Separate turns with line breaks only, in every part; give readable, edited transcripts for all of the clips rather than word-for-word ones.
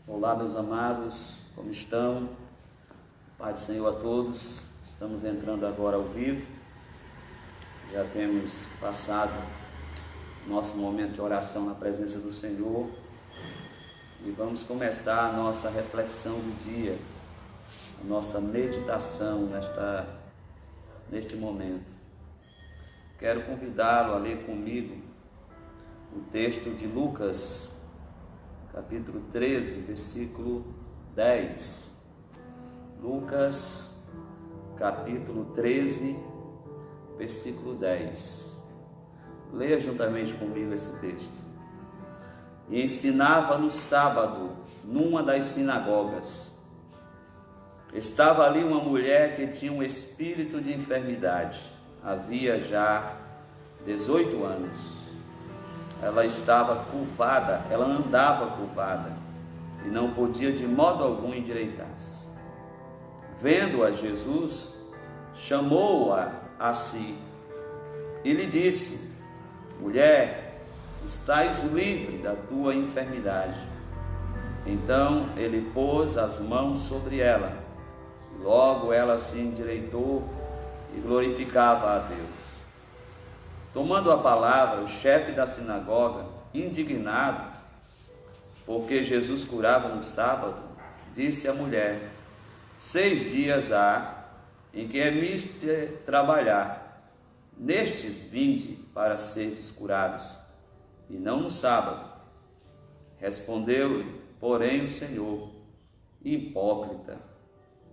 Olá, meus amados, como estão? Pai do Senhor a todos. Estamos entrando agora ao vivo. Já temos passado nosso momento de oração na presença do Senhor e vamos começar a nossa reflexão do dia, a nossa meditação neste momento. Quero convidá-lo a ler comigo o texto de Lucas, capítulo 13, versículo 10. Lucas, capítulo 13, versículo 10. Leia juntamente comigo esse texto. E ensinava no sábado, numa das sinagogas. Estava ali uma mulher que tinha um espírito de enfermidade. Havia já 18 anos. Ela estava curvada, ela andava curvada e não podia de modo algum endireitar-se. Vendo-a, Jesus chamou-a a si e lhe disse: mulher, estás livre da tua enfermidade. Então ele pôs as mãos sobre ela. Logo ela se endireitou e glorificava a Deus. Tomando a palavra, o chefe da sinagoga, indignado, porque Jesus curava no sábado, disse à mulher: 6 dias há em que é mister trabalhar. Nestes vinde para seres curados, e não no sábado. Respondeu-lhe, porém, o Senhor: hipócrita,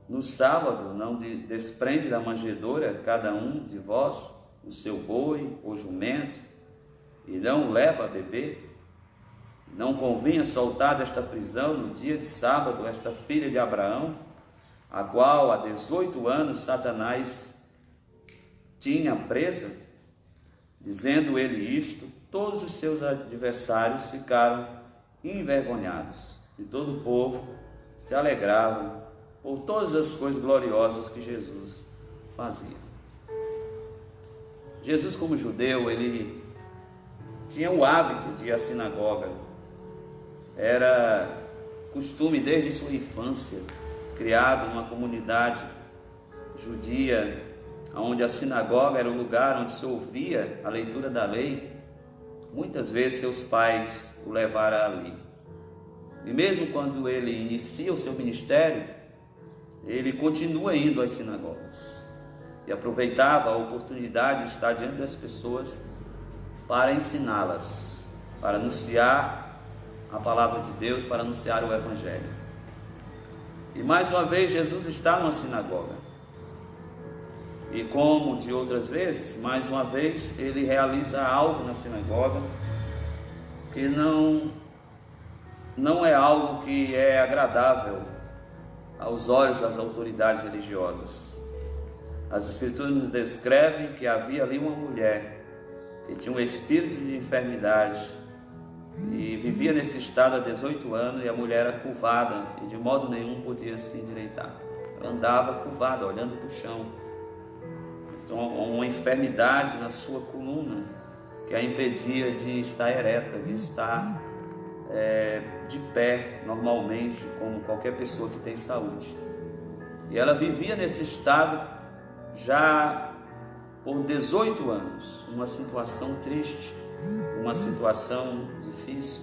no sábado não desprende da manjedoura cada um de vós o seu boi ou jumento, e não o leva a beber? Não convinha soltar desta prisão no dia de sábado esta filha de Abraão, a qual há 18 anos Satanás tinha presa? Dizendo ele isto, todos os seus adversários ficaram envergonhados, e todo o povo se alegrava por todas as coisas gloriosas que Jesus fazia. Jesus, como judeu, ele tinha o hábito de ir à sinagoga. Era costume desde sua infância, criado numa comunidade judia, onde a sinagoga era o lugar onde se ouvia a leitura da lei. Muitas vezes seus pais o levaram ali. E mesmo quando ele inicia o seu ministério, ele continua indo às sinagogas. E aproveitava a oportunidade de estar diante das pessoas para ensiná-las, para anunciar a palavra de Deus, para anunciar o Evangelho. E mais uma vez Jesus está numa sinagoga. E como de outras vezes, mais uma vez ele realiza algo na sinagoga que não é algo que é agradável aos olhos das autoridades religiosas. As Escrituras nos descrevem que havia ali uma mulher que tinha um espírito de enfermidade e vivia nesse estado há 18 anos, e a mulher era curvada e de modo nenhum podia se endireitar. Ela andava curvada, olhando para o chão. Então, uma enfermidade na sua coluna que a impedia de estar ereta, de estar de pé normalmente, como qualquer pessoa que tem saúde. E ela vivia nesse estado já por 18 anos, uma situação triste, uma situação difícil.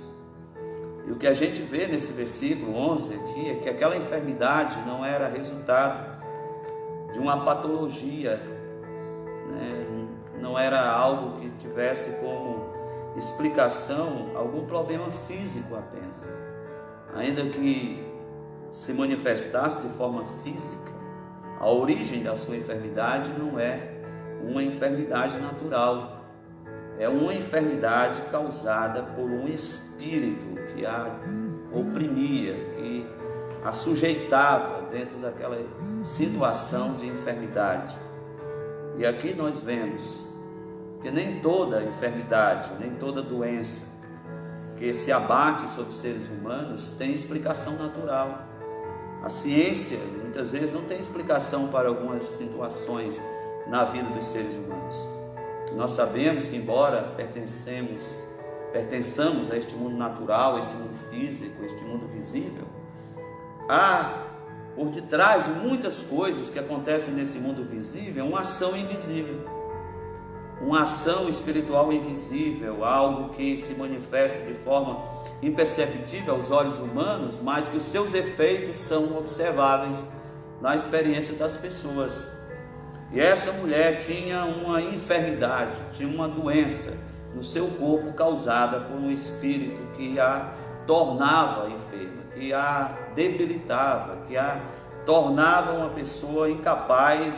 E o que a gente vê nesse versículo 11 aqui é que aquela enfermidade não era resultado de uma patologia, né? Não era algo que tivesse como explicação algum problema físico apenas. Ainda que se manifestasse de forma física, a origem da sua enfermidade não é uma enfermidade natural, é uma enfermidade causada por um espírito que a oprimia, que a sujeitava dentro daquela situação de enfermidade. E aqui nós vemos que nem toda enfermidade, nem toda doença que se abate sobre os seres humanos tem explicação natural. A ciência muitas vezes não tem explicação para algumas situações na vida dos seres humanos. Nós sabemos que, embora pertençamos a este mundo natural, a este mundo físico, a este mundo visível, há por detrás de muitas coisas que acontecem nesse mundo visível uma ação invisível, uma ação espiritual invisível, algo que se manifesta de forma imperceptível aos olhos humanos, mas que os seus efeitos são observáveis na experiência das pessoas. E essa mulher tinha uma enfermidade, tinha uma doença no seu corpo causada por um espírito que a tornava enferma, que a debilitava, que a tornava uma pessoa incapaz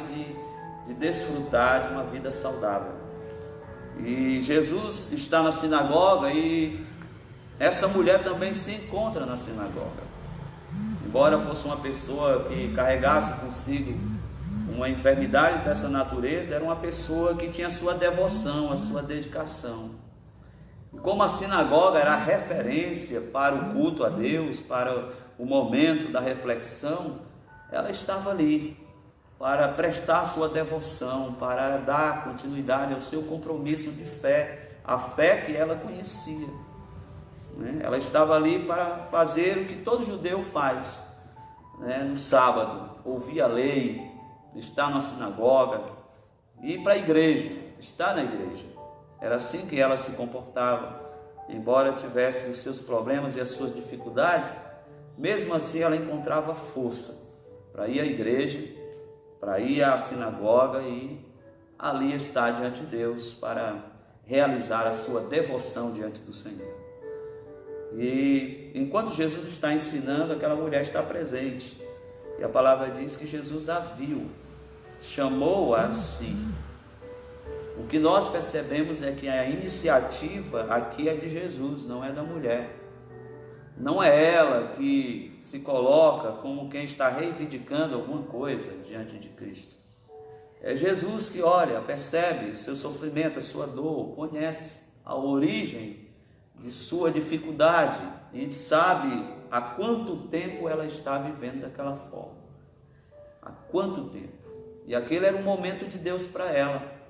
de desfrutar de uma vida saudável. E Jesus está na sinagoga e essa mulher também se encontra na sinagoga. Embora fosse uma pessoa que carregasse consigo uma enfermidade dessa natureza, era uma pessoa que tinha a sua devoção, a sua dedicação. E como a sinagoga era a referência para o culto a Deus, para o momento da reflexão, ela estava ali para prestar a sua devoção, para dar continuidade ao seu compromisso de fé, a fé que ela conhecia. Ela estava ali para fazer o que todo judeu faz, no sábado, ouvir a lei, estar na sinagoga, ir para a igreja, estar na igreja. Era assim que ela se comportava, embora tivesse os seus problemas e as suas dificuldades, mesmo assim ela encontrava força para ir à igreja, para ir à sinagoga e ali estar diante de Deus para realizar a sua devoção diante do Senhor. E enquanto Jesus está ensinando, aquela mulher está presente. E a palavra diz que Jesus a viu, chamou-a a si. O que nós percebemos é que a iniciativa aqui é de Jesus, não é da mulher. Não é ela que se coloca como quem está reivindicando alguma coisa diante de Cristo. É Jesus que olha, percebe o seu sofrimento, a sua dor, conhece a origem de sua dificuldade e sabe há quanto tempo ela está vivendo daquela forma. Há quanto tempo? E aquele era um momento de Deus para ela.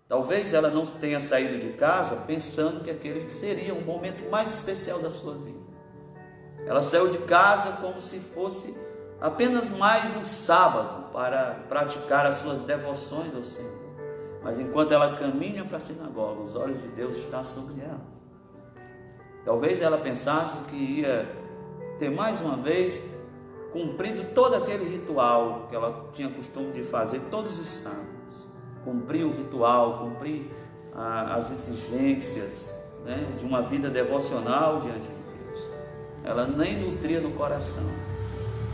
Talvez ela não tenha saído de casa pensando que aquele seria o momento mais especial da sua vida. Ela saiu de casa como se fosse apenas mais um sábado para praticar as suas devoções ao Senhor. Mas enquanto ela caminha para a sinagoga, os olhos de Deus estão sobre ela. Talvez ela pensasse que ia ter mais uma vez cumprido todo aquele ritual que ela tinha costume de fazer todos os sábados. Cumprir o ritual, cumprir as exigências, de uma vida devocional diante de Deus. Ela nem nutria no coração.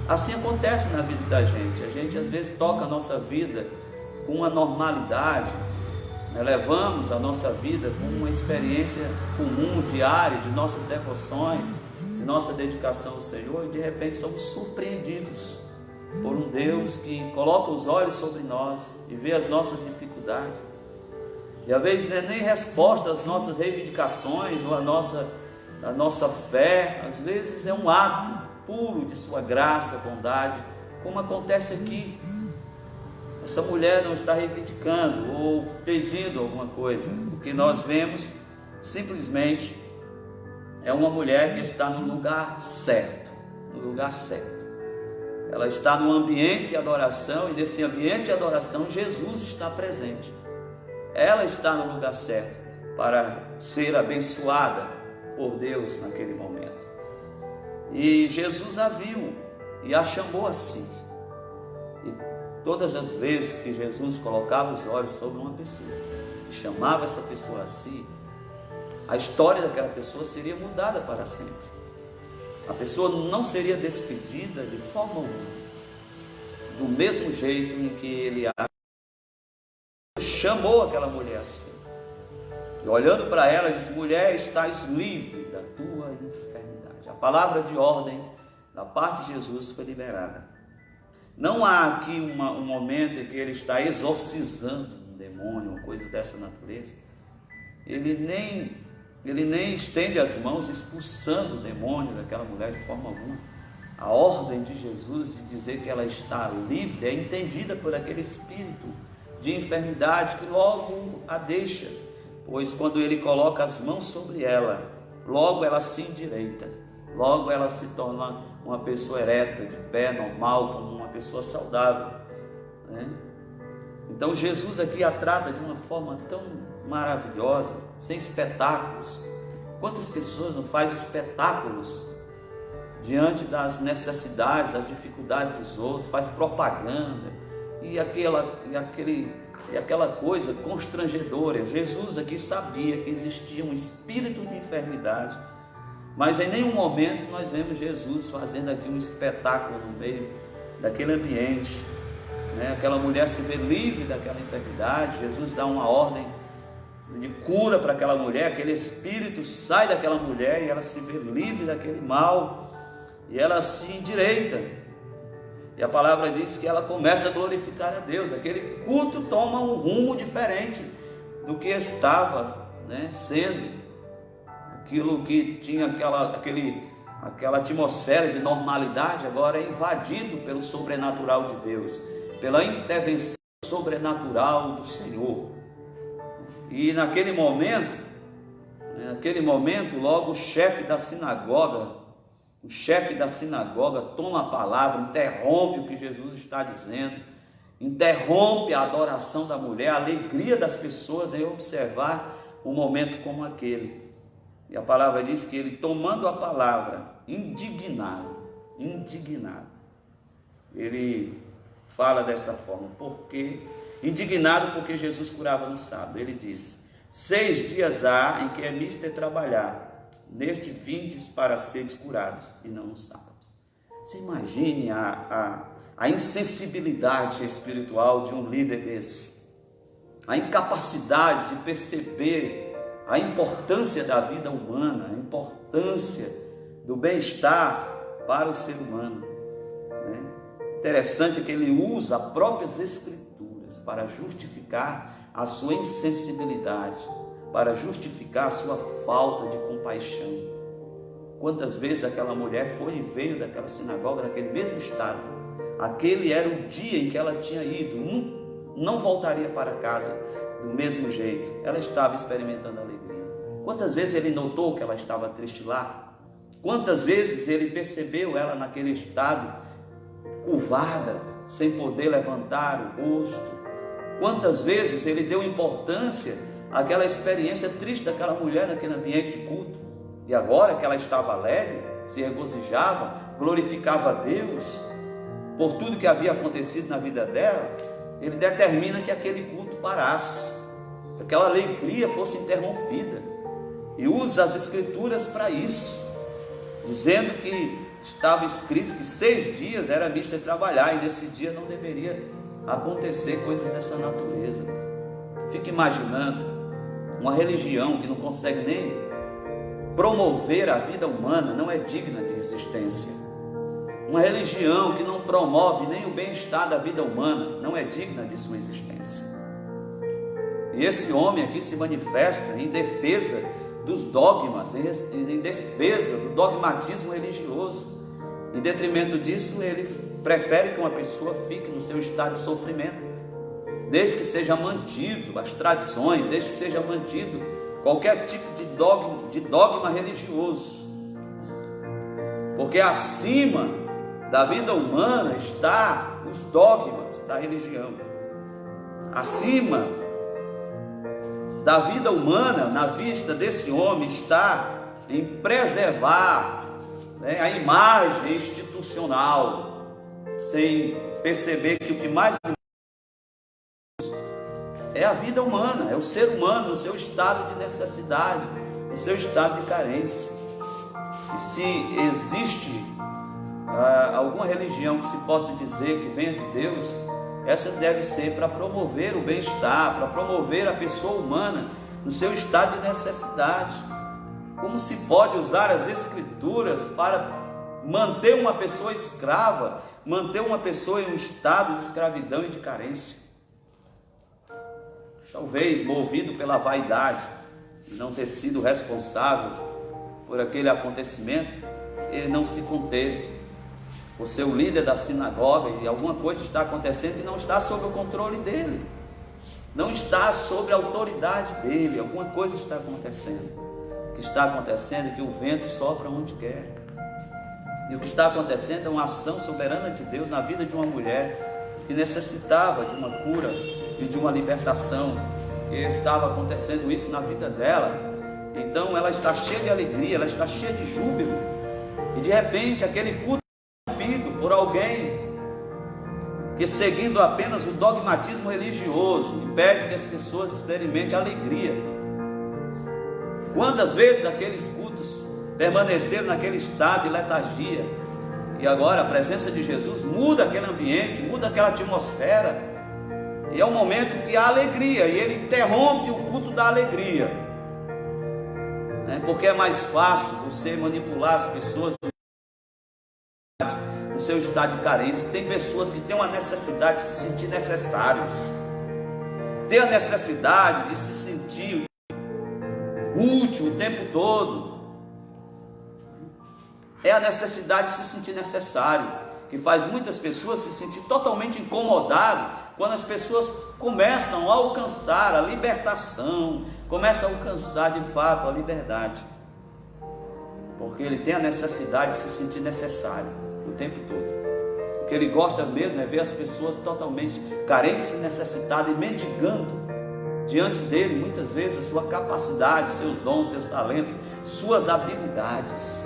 Assim acontece na vida da gente. A gente às vezes toca a nossa vida com uma normalidade, levamos a nossa vida como uma experiência comum, diária, de nossas devoções, de nossa dedicação ao Senhor, e de repente somos surpreendidos por um Deus que coloca os olhos sobre nós e vê as nossas dificuldades. E às vezes não é nem resposta às nossas reivindicações ou à nossa fé, às vezes é um ato puro de sua graça, bondade, como acontece aqui. Essa mulher não está reivindicando ou pedindo alguma coisa. O que nós vemos simplesmente é uma mulher que está no lugar certo, no lugar certo. Ela está num ambiente de adoração e nesse ambiente de adoração Jesus está presente. Ela está no lugar certo para ser abençoada por Deus naquele momento. E Jesus a viu e a chamou a si. Todas as vezes que Jesus colocava os olhos sobre uma pessoa, chamava essa pessoa a si, a história daquela pessoa seria mudada para sempre. A pessoa não seria despedida de forma alguma, do mesmo jeito em que ele chamou aquela mulher assim. E olhando para ela, disse: mulher, estás livre da tua enfermidade. A palavra de ordem da parte de Jesus foi liberada. Não há aqui um momento em que ele está exorcizando um demônio ou coisa dessa natureza. Ele nem estende as mãos expulsando o demônio daquela mulher de forma alguma. A ordem de Jesus de dizer que ela está livre é entendida por aquele espírito de enfermidade que logo a deixa, pois quando ele coloca as mãos sobre ela, logo ela se endireita, logo ela se torna uma pessoa ereta, de pé, normal, como uma pessoa saudável, né? Então Jesus aqui a trata de uma forma tão maravilhosa, sem espetáculos. Quantas pessoas não fazem espetáculos diante das necessidades, das dificuldades dos outros, faz propaganda e aquela coisa constrangedora. Jesus aqui sabia que existia um espírito de enfermidade, mas em nenhum momento nós vemos Jesus fazendo aqui um espetáculo no meio daquele ambiente, né? Aquela mulher se vê livre daquela enfermidade, Jesus dá uma ordem de cura para aquela mulher, aquele espírito sai daquela mulher e ela se vê livre daquele mal, e ela se endireita, e a palavra diz que ela começa a glorificar a Deus. Aquele culto toma um rumo diferente do que estava, né, sendo. Aquilo que tinha aquela atmosfera de normalidade, agora é invadido pelo sobrenatural de Deus, pela intervenção sobrenatural do Senhor. E naquele momento, logo o chefe da sinagoga toma a palavra, interrompe o que Jesus está dizendo, interrompe a adoração da mulher, a alegria das pessoas em observar um momento como aquele. E a palavra diz que ele, tomando a palavra, indignado, ele fala dessa forma, indignado porque Jesus curava no sábado. Ele diz: 6 dias há em que é mister trabalhar, neste vindes para seres curados, e não no sábado. Você imagine a insensibilidade espiritual de um líder desse, a incapacidade de perceber a importância da vida humana, a importância do bem-estar para o ser humano, né? Interessante que ele usa as próprias escrituras para justificar a sua insensibilidade, para justificar a sua falta de compaixão. Quantas vezes aquela mulher foi e veio daquela sinagoga, daquele mesmo estado, aquele era o dia em que ela tinha ido, não voltaria para casa do mesmo jeito, ela estava experimentando alegria. Quantas vezes ele notou que ela estava triste lá? Quantas vezes ele percebeu ela naquele estado, curvada, sem poder levantar o rosto? Quantas vezes ele deu importância àquela experiência triste daquela mulher naquele ambiente de culto? E agora que ela estava alegre, se regozijava, glorificava a Deus por tudo que havia acontecido na vida dela, ele determina que aquele culto parasse, que aquela alegria fosse interrompida, e usa as escrituras para isso, dizendo que estava escrito que 6 dias era mister trabalhar, e nesse dia não deveria acontecer coisas dessa natureza. Fica imaginando uma religião que não consegue nem promover a vida humana, não é digna de existência. Uma religião que não promove nem o bem-estar da vida humana, não é digna de sua existência. E esse homem aqui se manifesta em defesa dos dogmas, em defesa do dogmatismo religioso. Em detrimento disso, ele prefere que uma pessoa fique no seu estado de sofrimento, desde que seja mantido as tradições, desde que seja mantido qualquer tipo de dogma religioso, porque acima da vida humana está os dogmas da religião. Acima da vida humana, na vista desse homem, está em preservar, né, a imagem institucional, sem perceber que o que mais é a vida humana, é o ser humano no seu estado de necessidade, no seu estado de carência. E se existe alguma religião que se possa dizer que venha de Deus, essa deve ser para promover o bem-estar, para promover a pessoa humana no seu estado de necessidade. Como se pode usar as escrituras para manter uma pessoa escrava, manter uma pessoa em um estado de escravidão e de carência? Talvez movido pela vaidade de não ter sido responsável por aquele acontecimento, ele não se conteve. Por ser o líder da sinagoga, e alguma coisa está acontecendo que não está sob o controle dele, não está sob a autoridade dele, alguma coisa está acontecendo. que está acontecendo é que o vento sopra onde quer. E o que está acontecendo é uma ação soberana de Deus na vida de uma mulher que necessitava de uma cura e de uma libertação. E estava acontecendo isso na vida dela. Então ela está cheia de alegria, ela está cheia de júbilo. E de repente aquele culto é interrompido por alguém que, seguindo apenas o dogmatismo religioso, impede que as pessoas experimentem alegria. Quantas vezes aqueles cultos permaneceram naquele estado de letargia, e agora a presença de Jesus muda aquele ambiente, muda aquela atmosfera, e é um momento que há alegria, e ele interrompe o culto da alegria, porque é mais fácil você manipular as pessoas no seu estado de carência. Tem pessoas que têm uma necessidade de se sentir necessários, tem a necessidade de se sentir útil o tempo todo. É a necessidade de se sentir necessário, que faz muitas pessoas se sentir totalmente incomodadas quando as pessoas começam a alcançar a libertação, começam a alcançar de fato a liberdade, porque ele tem a necessidade de se sentir necessário o tempo todo. O que ele gosta mesmo é ver as pessoas totalmente carentes e necessitadas e mendigando diante dele, muitas vezes, a sua capacidade, seus dons, seus talentos, suas habilidades.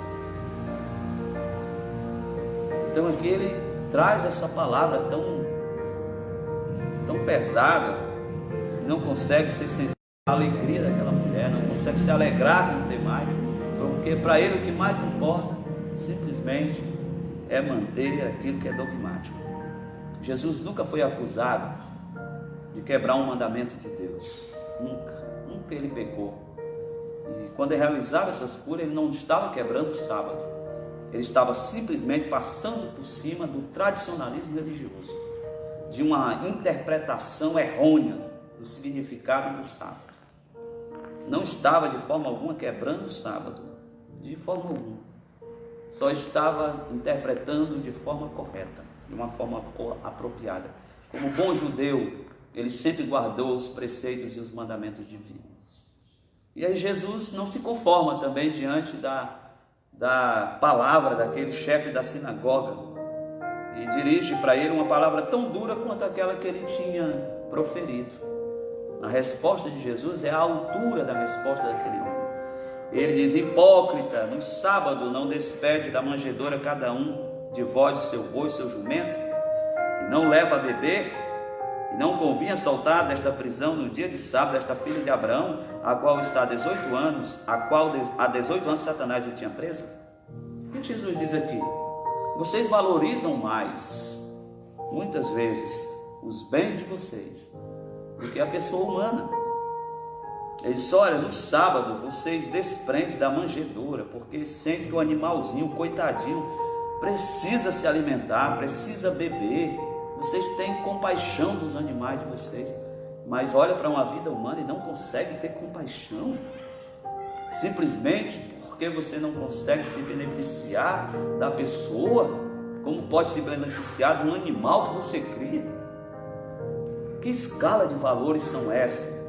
Então aqui ele traz essa palavra tão pesada, não consegue ser sensível à alegria daquela mulher, não consegue se alegrar com os demais, porque para ele o que mais importa simplesmente é manter aquilo que é dogmático. Jesus nunca foi acusado de quebrar um mandamento de Deus, nunca ele pecou. E quando ele realizava essas curas, ele não estava quebrando o sábado, ele estava simplesmente passando por cima do tradicionalismo religioso, de uma interpretação errônea do significado do sábado. Não estava de forma alguma quebrando o sábado, de forma alguma, só estava interpretando de forma correta, de uma forma apropriada. Como bom judeu, ele sempre guardou os preceitos e os mandamentos divinos. E aí Jesus não se conforma também diante da palavra daquele chefe da sinagoga, e dirige para ele uma palavra tão dura quanto aquela que ele tinha proferido. A resposta de Jesus é a altura da resposta daquele homem. Ele diz: hipócrita, no sábado não despede da manjedoura cada um de vós o seu boi, o seu jumento, e não leva a beber? E não convinha soltar desta prisão no dia de sábado esta filha de Abraão, a qual está há 18 anos, a qual há 18 anos Satanás o tinha presa? O que Jesus diz aqui? Vocês valorizam mais, muitas vezes, os bens de vocês do que a pessoa humana. Ele diz: olha, no sábado vocês desprendem da manjedoura, porque sentem que o animalzinho, o coitadinho, precisa se alimentar, precisa beber. Vocês têm compaixão dos animais de vocês, mas olha para uma vida humana e não conseguem ter compaixão, simplesmente porque você não consegue se beneficiar da pessoa, como pode se beneficiar de um animal que você cria. Que escala de valores são essas?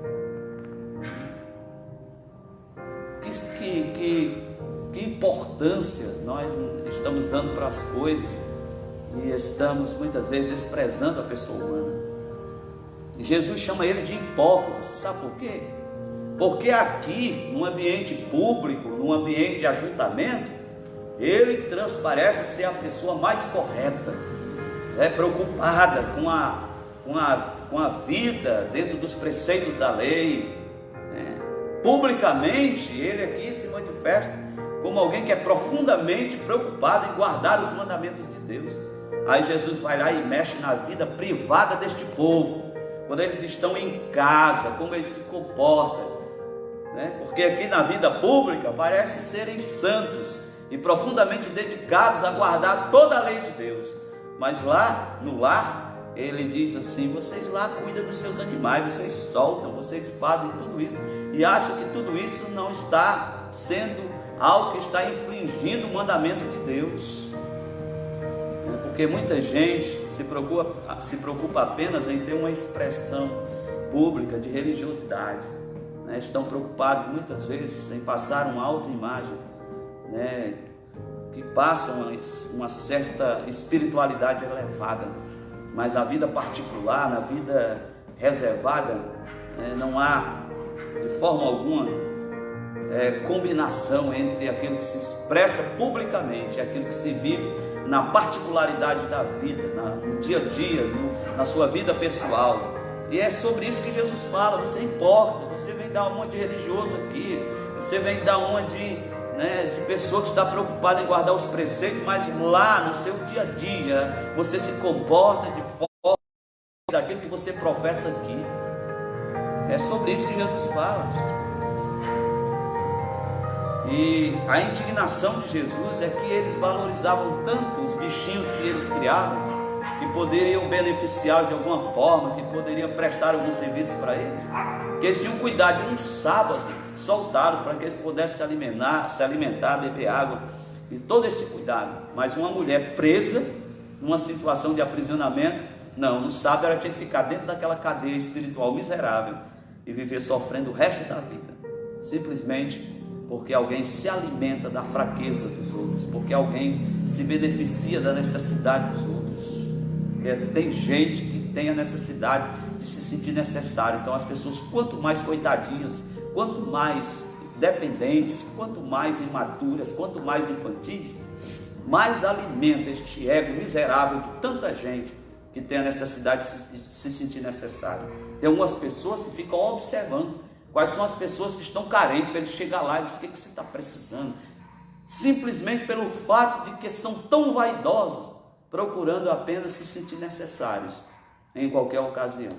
Que importância nós estamos dando para as coisas, e estamos muitas vezes desprezando a pessoa humana. E Jesus chama ele de hipócrita. Você sabe por quê? Porque aqui, num ambiente público, num ambiente de ajuntamento, ele transparece ser a pessoa mais correta, preocupada com a vida dentro dos preceitos da lei. Publicamente, ele aqui se manifesta como alguém que é profundamente preocupado em guardar os mandamentos de Deus. Aí Jesus vai lá e mexe na vida privada deste povo, quando eles estão em casa, como eles se comportam, porque aqui na vida pública parece serem santos e profundamente dedicados a guardar toda a lei de Deus, mas lá no lar ele diz assim: vocês lá cuidam dos seus animais, vocês soltam, vocês fazem tudo isso e acham que tudo isso não está sendo algo que está infringindo o mandamento de Deus. Porque muita gente se preocupa apenas em ter uma expressão pública de religiosidade, né, estão preocupados muitas vezes em passar uma autoimagem, né, que passam uma certa espiritualidade elevada, mas na vida particular, na vida reservada, né, não há de forma alguma combinação entre aquilo que se expressa publicamente e aquilo que se vive na particularidade da vida, no dia a dia, na sua vida pessoal. E é sobre isso que Jesus fala. Você é hipócrita, você vem dar uma de religioso aqui, você vem dar uma de pessoa que está preocupada em guardar os preceitos, mas lá no seu dia a dia você se comporta de forma daquilo que você professa aqui. É sobre isso que Jesus fala. E a indignação de Jesus é que eles valorizavam tanto os bichinhos que eles criavam, que poderiam beneficiar de alguma forma, que poderiam prestar algum serviço para eles, que eles tinham cuidado de um sábado, soltá-los para que eles pudessem se alimentar, beber água, e todo este cuidado. Mas uma mulher presa numa situação de aprisionamento, não, no sábado ela tinha que ficar dentro daquela cadeia espiritual miserável e viver sofrendo o resto da vida, simplesmente porque alguém se alimenta da fraqueza dos outros, porque alguém se beneficia da necessidade dos outros. Tem gente que tem a necessidade de se sentir necessário. Então as pessoas, quanto mais coitadinhas, quanto mais dependentes, quanto mais imaturas, quanto mais infantis, mais alimenta este ego miserável de tanta gente que tem a necessidade de se sentir necessário. Tem algumas pessoas que ficam observando quais são as pessoas que estão carentes, para ele chegar lá e dizer: o que você está precisando? Simplesmente pelo fato de que são tão vaidosos, procurando apenas se sentir necessários em qualquer ocasião.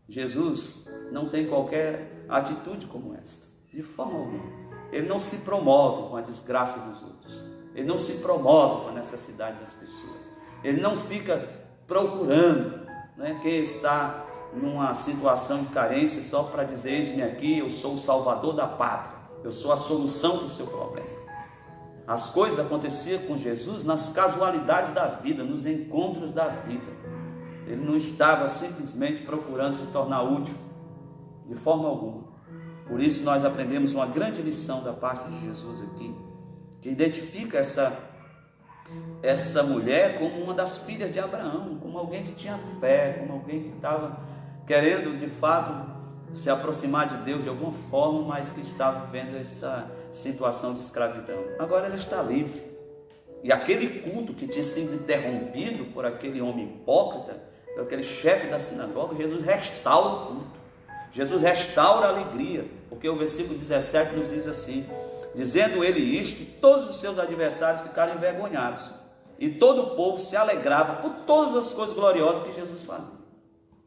Jesus não tem qualquer atitude como esta, de forma alguma. Ele não se promove com a desgraça dos outros, ele não se promove com a necessidade das pessoas, ele não fica procurando, né, quem está numa situação de carência só para dizer: eis-me aqui, eu sou o salvador da pátria, eu sou a solução do seu problema. As coisas aconteciam com Jesus nas casualidades da vida, nos encontros da vida. Ele não estava simplesmente procurando se tornar útil, de forma alguma. Por isso nós aprendemos uma grande lição da parte de Jesus aqui, que identifica essa mulher como uma das filhas de Abraão, como alguém que tinha fé, como alguém que estava querendo de fato se aproximar de Deus de alguma forma, mas que estava vivendo essa situação de escravidão. Agora ela está livre. E aquele culto que tinha sido interrompido por aquele homem hipócrita, por aquele chefe da sinagoga, Jesus restaura o culto. Jesus restaura a alegria, porque o versículo 17 nos diz assim: dizendo ele isto, todos os seus adversários ficaram envergonhados, e todo o povo se alegrava por todas as coisas gloriosas que Jesus fazia.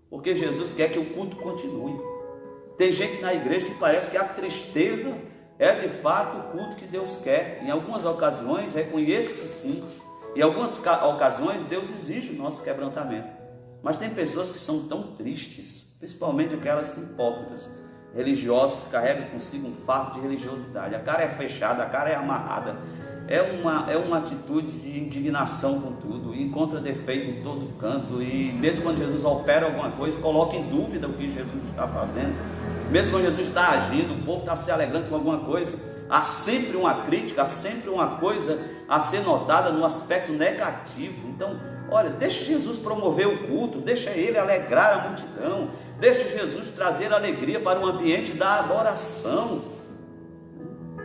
Porque Jesus quer que o culto continue. Tem gente na igreja que parece que a tristeza é de fato o culto que Deus quer. Em algumas ocasiões reconheço que sim, em algumas ocasiões Deus exige o nosso quebrantamento. Mas tem pessoas que são tão tristes, principalmente aquelas hipócritas, religiosas, que carregam consigo um fardo de religiosidade. A cara é fechada, a cara é amarrada, é uma atitude de indignação com tudo, e encontra defeito em todo canto, e mesmo quando Jesus opera alguma coisa, coloca em dúvida o que Jesus está fazendo. Mesmo quando Jesus está agindo, o povo está se alegrando com alguma coisa, há sempre uma crítica, há sempre uma coisa a ser notada no aspecto negativo. Então, olha, deixa Jesus promover o culto, deixa ele alegrar a multidão, deixa Jesus trazer alegria para o ambiente da adoração.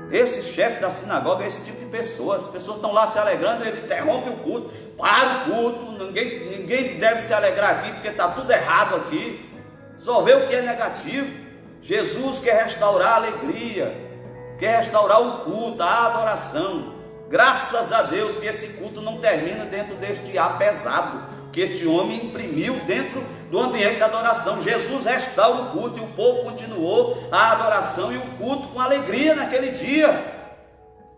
Esse chefe da sinagoga é esse tipo de pessoa. As pessoas estão lá se alegrando, ele interrompe o culto, para o culto, ninguém deve se alegrar aqui, porque está tudo errado aqui, só vê o que é negativo. Jesus quer restaurar a alegria, quer restaurar o culto, a adoração. Graças a Deus que esse culto não termina dentro deste ar pesado que este homem imprimiu dentro do ambiente da adoração. Jesus restaura o culto e o povo continuou a adoração e o culto com alegria naquele dia.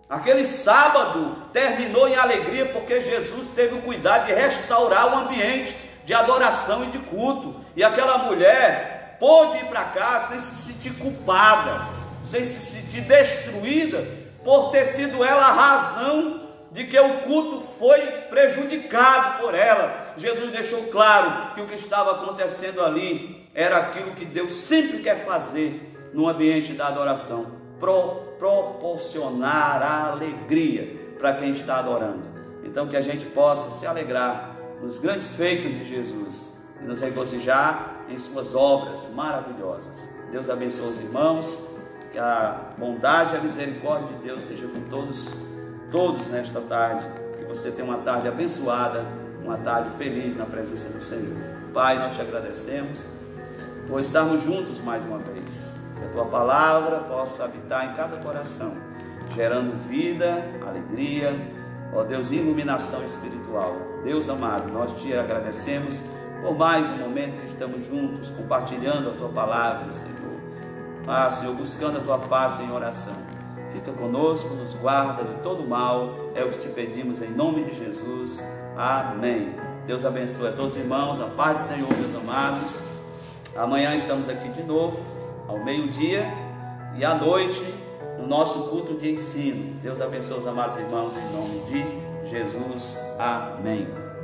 Aquele sábado terminou em alegria porque Jesus teve o cuidado de restaurar o ambiente de adoração e de culto. E aquela mulher pôde ir para casa sem se sentir culpada, sem se sentir destruída por ter sido ela a razão de que o culto foi prejudicado por ela. Jesus deixou claro que o que estava acontecendo ali era aquilo que Deus sempre quer fazer no ambiente da adoração, proporcionar a alegria para quem está adorando. Então que a gente possa se alegrar nos grandes feitos de Jesus e nos regozijar em suas obras maravilhosas. Deus abençoe os irmãos, que a bondade e a misericórdia de Deus seja com todos nesta tarde, que você tenha uma tarde abençoada, uma tarde feliz na presença do Senhor. Pai, nós te agradecemos por estarmos juntos mais uma vez, que a tua palavra possa habitar em cada coração, gerando vida, alegria, ó Deus, iluminação espiritual. Deus amado, nós te agradecemos por mais um momento que estamos juntos, compartilhando a tua palavra, Senhor. Senhor, buscando a tua face em oração. Fica conosco, nos guarda de todo mal, é o que te pedimos em nome de Jesus. Amém. Deus abençoe a todos os irmãos, a paz do Senhor, meus amados. Amanhã estamos aqui de novo, ao meio-dia, e à noite, no nosso culto de ensino. Deus abençoe os amados irmãos, em nome de Jesus. Amém.